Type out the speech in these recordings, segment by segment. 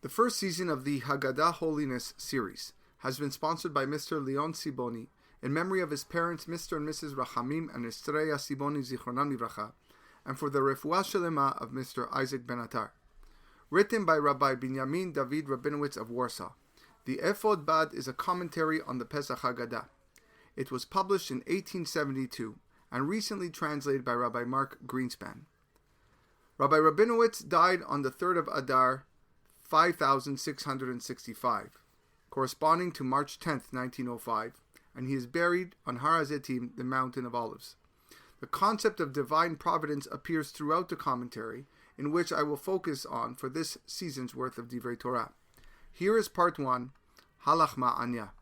The first season of the Hagada Holiness series has been sponsored by Mr. Leon Siboni in memory of his parents Mr. and Mrs. Rachamim and Estrella Siboni Zichronam Livracha, and for the Refuah Shelema of Mr. Isaac Ben Attar. Written by Rabbi Binyamin David Rabinowitz of Warsaw. The Ephod Bad is a commentary on the Pesach Haggadah. It was published in 1872 and recently translated by Rabbi Mark Greenspan. Rabbi Rabinowitz died on the 3rd of Adar, 5665, corresponding to March 10th, 1905, and he is buried on Har HaZeitim, the Mountain of Olives. The concept of divine providence appears throughout the commentary, in which I will focus on for this season's worth of Divrei Torah. Here is part 1, Lahma Anya.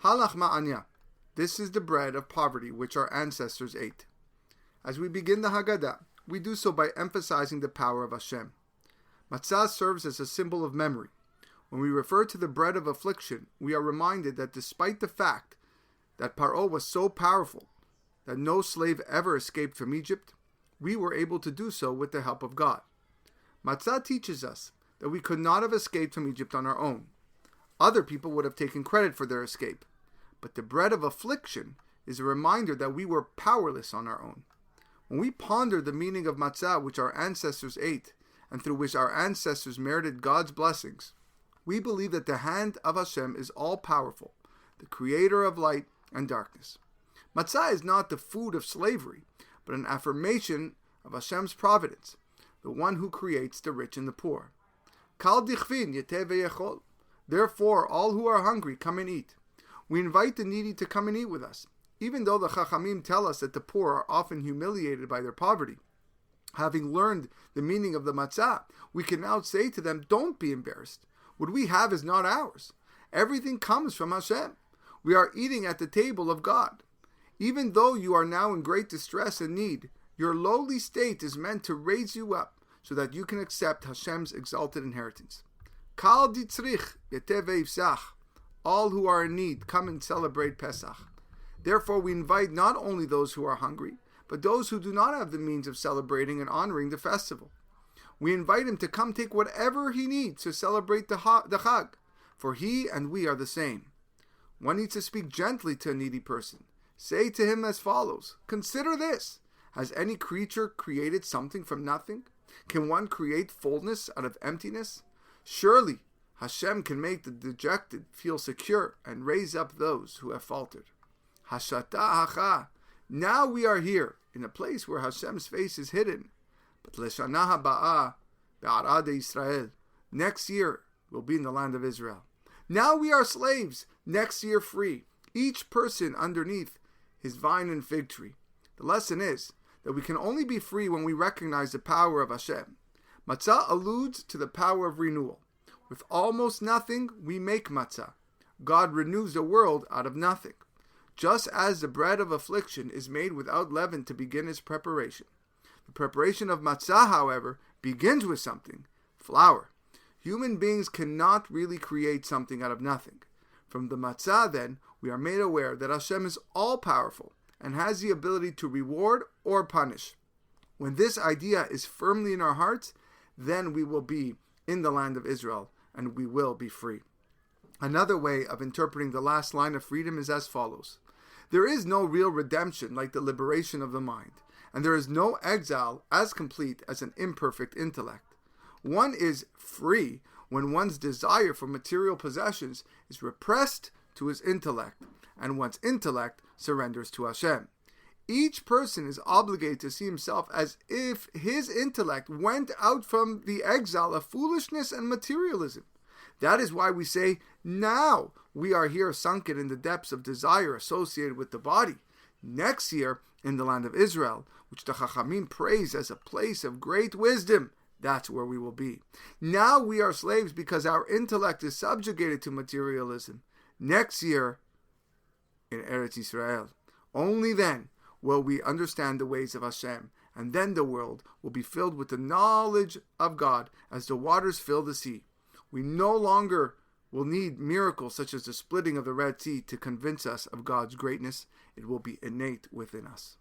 Lahma Anya. This is the bread of poverty which our ancestors ate. As we begin the Haggadah, we do so by emphasizing the power of Hashem. Matzah serves as a symbol of memory. When we refer to the bread of affliction, we are reminded that despite the fact that Paro was so powerful that no slave ever escaped from Egypt, we were able to do so with the help of God. Matzah teaches us that we could not have escaped from Egypt on our own. Other people would have taken credit for their escape. But the bread of affliction is a reminder that we were powerless on our own. When we ponder the meaning of matzah which our ancestors ate, and through which our ancestors merited God's blessings, we believe that the hand of Hashem is all-powerful, the creator of light and darkness. Matzah is not the food of slavery, but an affirmation of Hashem's providence, the one who creates the rich and the poor. Kal dichvin yeteh veyechol. Therefore, all who are hungry, come and eat. We invite the needy to come and eat with us, even though the Chachamim tell us that the poor are often humiliated by their poverty. Having learned the meaning of the matzah, we can now say to them, don't be embarrassed. What we have is not ours. Everything comes from Hashem. We are eating at the table of God. Even though you are now in great distress and need, your lowly state is meant to raise you up so that you can accept Hashem's exalted inheritance. Kal ditzrich yeteh ve'ifsach. All who are in need, come and celebrate Pesach. Therefore, we invite not only those who are hungry, but those who do not have the means of celebrating and honoring the festival. We invite him to come take whatever he needs to celebrate the Chag, for he and we are the same. One needs to speak gently to a needy person. Say to him as follows, consider this. Has any creature created something from nothing? Can one create fullness out of emptiness? Surely, Hashem can make the dejected feel secure and raise up those who have faltered. Hashata hacha. Now we are here, in a place where Hashem's face is hidden. But Leshana haba'ah, be'arad Israel. Next year, we'll be in the land of Israel. Now we are slaves, next year free. Each person underneath his vine and fig tree. The lesson is that we can only be free when we recognize the power of Hashem. Matzah alludes to the power of renewal. With almost nothing, we make matzah. God renews the world out of nothing. Just as the bread of affliction is made without leaven to begin its preparation. The preparation of matzah, however, begins with something, flour. Human beings cannot really create something out of nothing. From the matzah, then, we are made aware that Hashem is all-powerful and has the ability to reward or punish. When this idea is firmly in our hearts, then we will be in the land of Israel, and we will be free. Another way of interpreting the last line of freedom is as follows. There is no real redemption like the liberation of the mind, and there is no exile as complete as an imperfect intellect. One is free when one's desire for material possessions is repressed to his intellect, and one's intellect surrenders to Hashem. Each person is obligated to see himself as if his intellect went out from the exile of foolishness and materialism. That is why we say, now we are here sunken in the depths of desire associated with the body. Next year, in the land of Israel, which the Chachamim praise as a place of great wisdom, that's where we will be. Now we are slaves because our intellect is subjugated to materialism. Next year, in Eretz Israel, only then will we understand the ways of Hashem, and then the world will be filled with the knowledge of God as the waters fill the sea. We no longer will need miracles such as the splitting of the Red Sea to convince us of God's greatness. It will be innate within us.